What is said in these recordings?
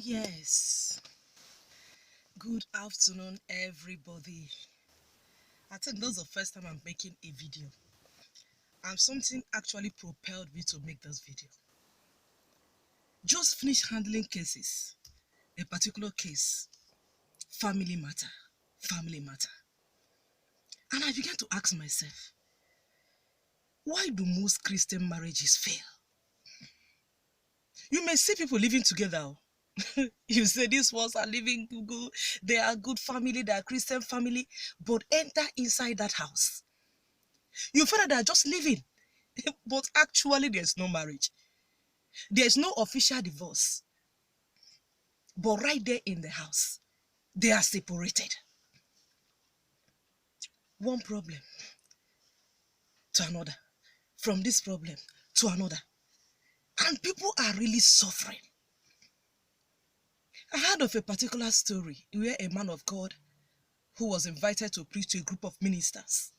yes. Good afternoon, everybody. I think this is the first time I'm making a video. And something actually propelled me to make this video. Just finished handling cases. A particular case. Family matter. Family matter. And I began to ask myself, why do most Christian marriages fail? You may see people living together. You say these ones are living good, they are good family, they are Christian family, but enter inside that house. You find that they are just living, but actually there's no marriage. There's no official divorce. But right there in the house, they are separated. One problem to another, from this problem to another. And people are really suffering. I heard of a particular story where a man of God who was invited to preach to a group of ministers.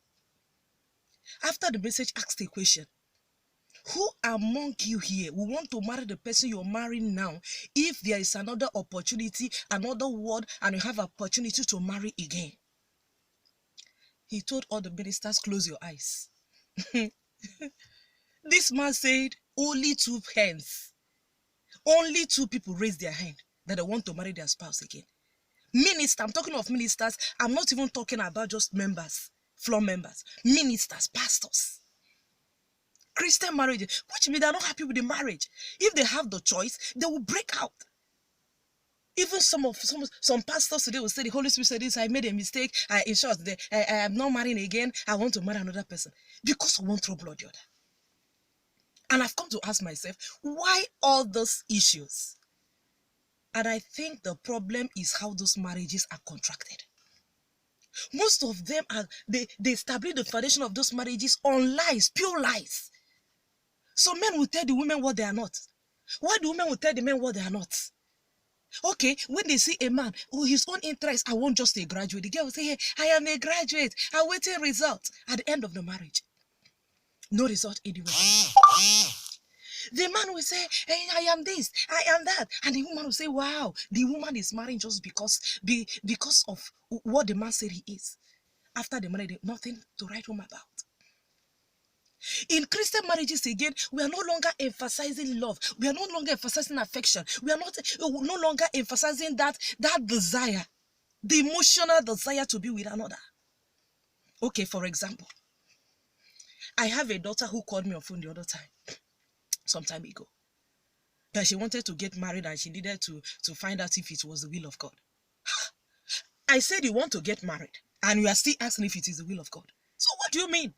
After the message asked a question, who among you here will want to marry the person you're marrying now if there is another opportunity, another word, and you have opportunity to marry again? He told all the ministers, close your eyes. This man said, only 2 hands. Only 2 people raised their hand that they want to marry their spouse again. Minister, I'm talking of ministers. I'm not even talking about just members, floor members. Ministers, pastors. Christian marriage, which means they're not happy with the marriage. If they have the choice, they will break out. Even some pastors today will say, the Holy Spirit said this, I made a mistake. In short, I am not marrying again. I want to marry another person. Because of one trouble or the other. And I've come to ask myself, why all those issues? And I think the problem is how those marriages are contracted. Most of them are, they establish the foundation of those marriages on lies, pure lies. So men will tell the women what they are not. Why do women will tell the men what they are not? Okay, when they see a man who his own interest, I want just a graduate. The girl will say, hey, I am a graduate. I'm waiting results at the end of the marriage. No result anywhere. The man will say, hey, I am this, I am that. And the woman will say, wow, the woman is marrying just because of what the man said he is. After the marriage, nothing to write home about. In Christian marriages again, we are no longer emphasizing love. We are no longer emphasizing affection. We are no longer emphasizing that desire, the emotional desire to be with another. Okay, for example, I have a daughter who called me on phone the other time, some time ago, that she wanted to get married and she needed to find out if it was the will of God. I said, you want to get married and you are still asking if it is the will of God. So what do you mean?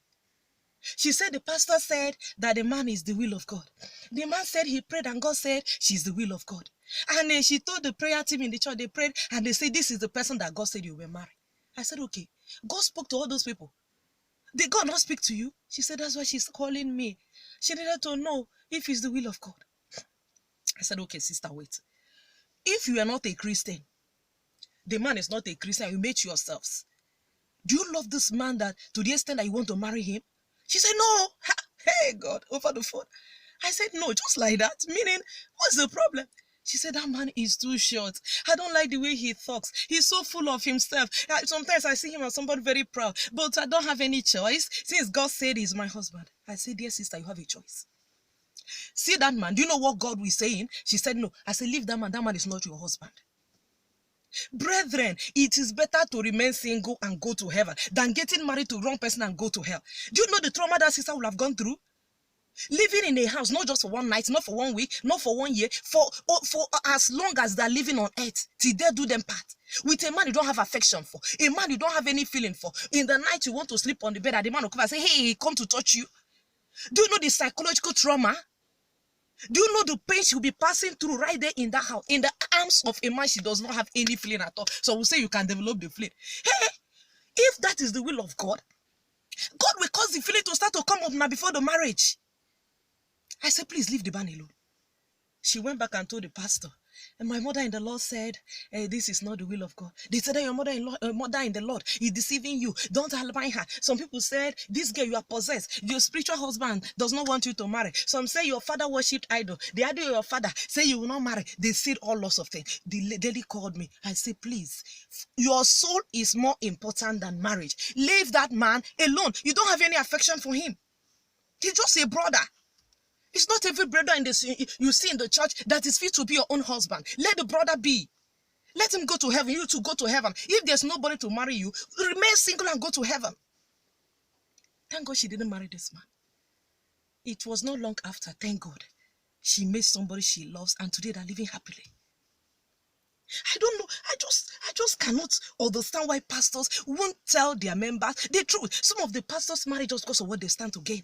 She said the pastor said that the man is the will of God. The man said he prayed and God said she's the will of God. And she told the prayer team in the church, they prayed and they said this is the person that God said you will marry. I said, okay. God spoke to all those people. Did God not speak to you? She said, that's why she's calling me. She needed to know if it's the will of God. I said, okay, sister, wait. If you are not a Christian, the man is not a Christian, you made yourselves. Do you love this man that to the extent that you want to marry him? She said, no. Hey, God, over the phone. I said, no, just like that. Meaning, what's the problem? She said, that man is too short. I don't like the way he talks. He's so full of himself. Sometimes I see him as somebody very proud, but I don't have any choice since God said he's my husband. I said, dear sister, you have a choice. See that man, do you know what God was saying? She said, no. I said, leave that man is not your husband. Brethren, it is better to remain single and go to heaven than getting married to the wrong person and go to hell. Do you know the trauma that sister will have gone through? Living in a house, not just for one night, not for 1 week, not for 1 year, for as long as they're living on earth, till they do them part. With a man you don't have affection for, a man you don't have any feeling for. In the night you want to sleep on the bed and the man will come and say, hey, he come to touch you. Do you know the psychological trauma? Do you know the pain she'll be passing through right there in that house, in the arms of a man she does not have any feeling at all? So we'll say you can develop the feeling. Hey, if that is the will of God, God will cause the feeling to start to come up now before the marriage. I said, please leave the man alone. She went back and told the pastor. And my mother in the Lord said, this is not the will of God. They said that your mother in the Lord is deceiving you. Don't align her. Some people said, this girl, you are possessed. Your spiritual husband does not want you to marry. Some say your father worshipped idol. The idol of your father say you will not marry. They said all lots of things. The lady called me. I said, please, your soul is more important than marriage. Leave that man alone. You don't have any affection for him. He's just a brother. It's not every brother in this you see in the church that is fit to be your own husband. Let the brother be. Let him go to heaven. You to go to heaven. If there's nobody to marry you, remain single and go to heaven. Thank God she didn't marry this man. It was not long after, thank God, she met somebody she loves, and today they're living happily. I don't know. I just cannot understand why pastors won't tell their members the truth. Some of the pastors marry just because of what they stand to gain.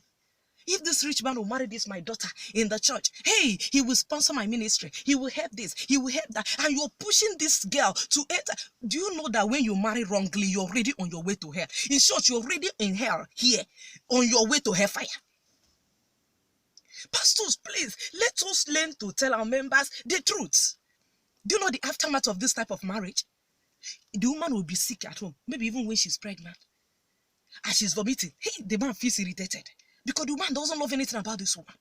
If this rich man will marry this, my daughter, in the church, hey, he will sponsor my ministry. He will help this. He will help that. And you're pushing this girl to enter. Do you know that when you marry wrongly, you're already on your way to hell? In short, you're already in hell here, on your way to hellfire. Pastors, please, let us learn to tell our members the truth. Do you know the aftermath of this type of marriage? The woman will be sick at home, maybe even when she's pregnant. And she's vomiting. Hey, the man feels irritated. Because the man doesn't love anything about this woman.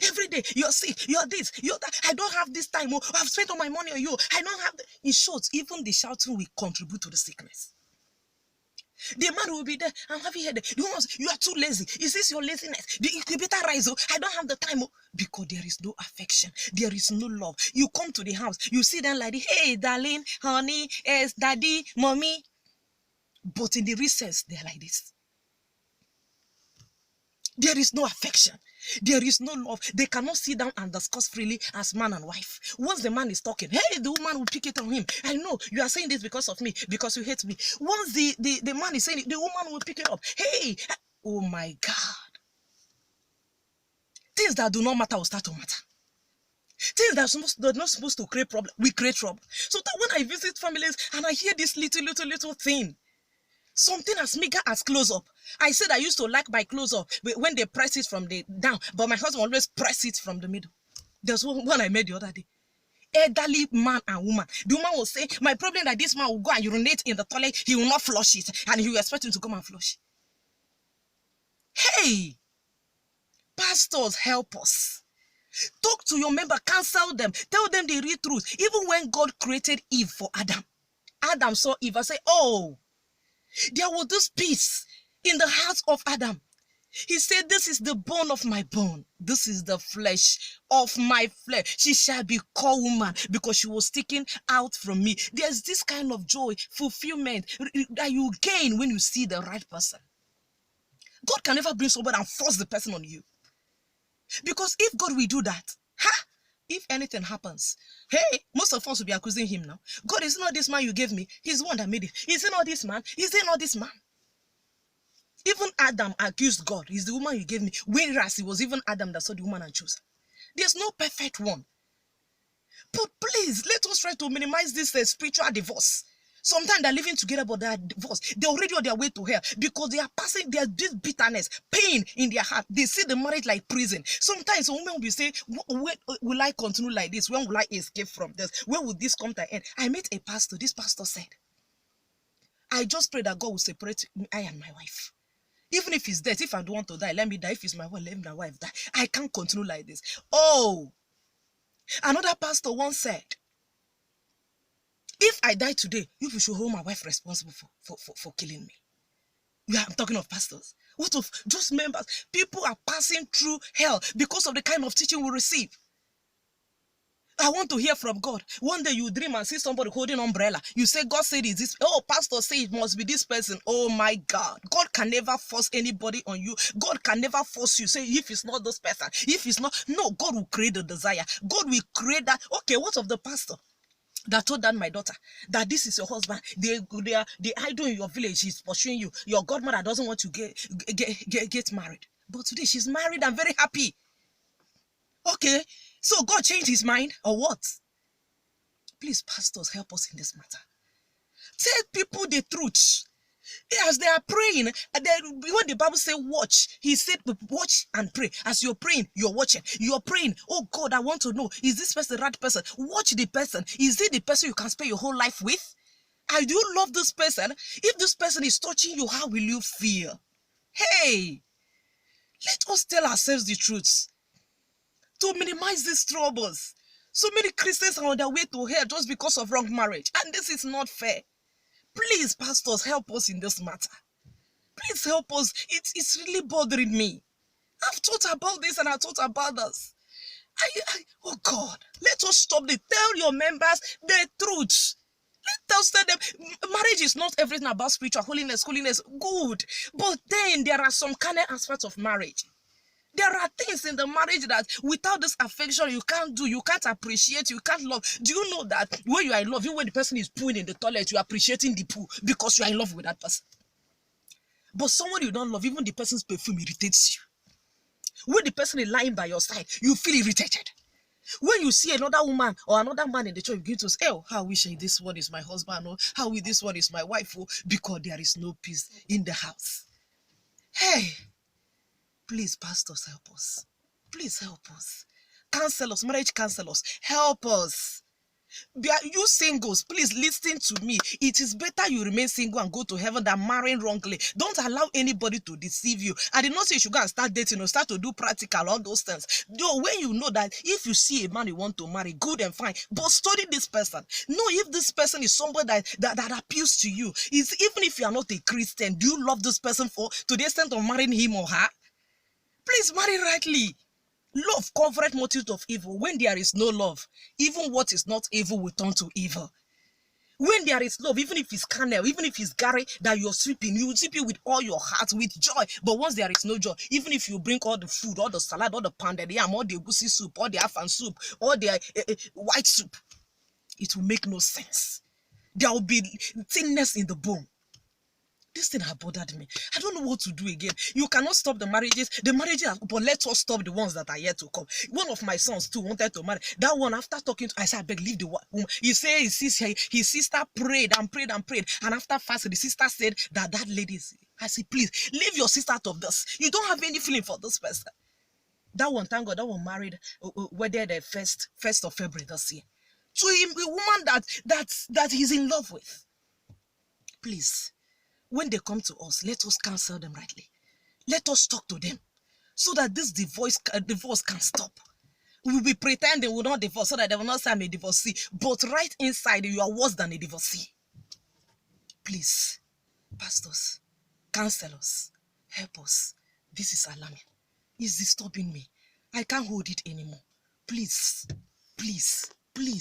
Every day, you're sick, you're this, you're that. I don't have this time. Oh, I've spent all my money on you. I don't have. In short, even the shouting will contribute to the sickness. The man will be there. I'm having headache. The woman says, you are too lazy. Is this your laziness? The incubator rise. Oh, I don't have the time. Oh, because there is no affection. There is no love. You come to the house. You see them like, hey, darling, honey, daddy, mommy. But in the recess, they're like this. There is no affection. There is no love. They cannot sit down and discuss freely as man and wife. Once the man is talking, hey, the woman will pick it on him. I know you are saying this because of me, because you hate me. Once the man is saying it, the woman will pick it up. Hey, oh my God. Things that do not matter will start to matter. Things that are not supposed to create problem, we create trouble. So that when I visit families and I hear this little thing, something as meager as close-up. I said I used to like my close-up when they press it from the down, but my husband always press it from the middle. There's one I made the other day. Elderly man and woman. The woman will say, my problem that this man will go and urinate in the toilet, he will not flush it, and he will expect him to come and flush. Hey, pastors, help us. Talk to your member, counsel them, tell them the real truth. Even when God created Eve for Adam, Adam saw Eve and said, oh, there was this peace in the heart of Adam. He said, this is the bone of my bone. This is the flesh of my flesh. She shall be called woman because she was taken out from me. There's this kind of joy, fulfillment that you gain when you see the right person. God can never bring somebody and force the person on you. Because if God will do that, if anything happens, hey, most of us will be accusing him now. God, is not this man you gave me. He's the one that made it. Is it not this man? Is it not this man? Even Adam accused God. He's the woman you gave me. Whereas it was even Adam that saw the woman and chose. There's no perfect one. But please, let us try to minimize this spiritual divorce. Sometimes they're living together, but they're divorced. They're already on their way to hell because they are passing their this bitterness, pain in their heart. They see the marriage like prison. Sometimes a woman will say, when will I continue like this? When will I escape from this? When will this come to an end? I met a pastor. This pastor said, I just pray that God will separate I and my wife. Even if it's death, if I don't want to die, let me die. If it's my wife, let my wife die. I can't continue like this. Oh, another pastor once said, if I die today, you should hold my wife responsible for killing me. Yeah, I'm talking of pastors. What of just members? People are passing through hell because of the kind of teaching we receive. I want to hear from God. One day you dream and see somebody holding an umbrella. You say, God said it's this. Oh, pastor say it must be this person. Oh my God. God can never force anybody on you. God can never force you. Say, if it's not this person, if it's not. No, God will create the desire. God will create that. Okay, what of the pastor that told that my daughter that this is your husband? The idol in your village is pursuing you. Your godmother doesn't want to get married. But today she's married and very happy. Okay, so God changed his mind or what? Please, pastors, help us in this matter. Tell people the truth. As they are praying, when the Bible says watch, he said watch and pray. As you're praying, you're watching. You're praying. Oh God, I want to know, is this person the right person? Watch the person. Is it the person you can spend your whole life with? And do you love this person? If this person is touching you, how will you feel? Hey, let us tell ourselves the truth to minimize these troubles. So many Christians are on their way to hell just because of wrong marriage. And this is not fair. Please, pastors, help us in this matter. Please help us. It's really bothering me. I've thought about this and I thought about this. Oh God, let us stop this. Tell your members the truth. Let us tell them marriage is not everything about spiritual holiness, good. But then there are some kind of aspects of marriage. There are things in the marriage that without this affection, you can't do, you can't appreciate, you can't love. Do you know that when you are in love, even when the person is pooing in the toilet, you are appreciating the poo because you are in love with that person. But someone you don't love, even the person's perfume irritates you. When the person is lying by your side, you feel irritated. When you see another woman or another man in the church, you begin to say, oh, how I wish this one is my husband, or how wish this one is my wife, or because there is no peace in the house. Hey, please, pastors, help us. Please help us. Counselors, marriage counselors, help us. You singles, please listen to me. It is better you remain single and go to heaven than marrying wrongly. Don't allow anybody to deceive you. I did not say you should go and start dating or start to do practical, all those things. Though when you know that if you see a man you want to marry, good and fine, but study this person. Know if this person is somebody that appeals to you. Is even if you are not a Christian, do you love this person to the extent of marrying him or her? Please marry rightly. Love covereth multitude of evil. When there is no love, even what is not evil will turn to evil. When there is love, even if it's carnal, even if it's Gary that you're sweeping, you sweep it with all your heart, with joy. But once there is no joy, even if you bring all the food, all the salad, all the pounded yam, all the egusi soup, all the afan soup, all the white soup, it will make no sense. There will be thinness in the bone. This thing has bothered me. I don't know what to do again. You cannot stop the marriages, but let us stop the ones that are yet to come. One of my sons too wanted to marry. That one, after talking to, I said, I beg, leave the woman. He said his sister prayed and prayed and prayed. And after fasting, the sister said that lady is, I said, please, leave your sister out of this. You don't have any feeling for this person. That one, thank God, that one married, wedded the 1st of February this year. To him, a woman that he's in love with. Please. When they come to us, let us counsel them rightly. Let us talk to them so that this divorce can stop. We will be pretending we will not divorce so that they will not say I'm a divorcee. But right inside, you are worse than a divorcee. Please, pastors, counselors, help us. This is alarming. It's disturbing me. I can't hold it anymore. Please, please, please.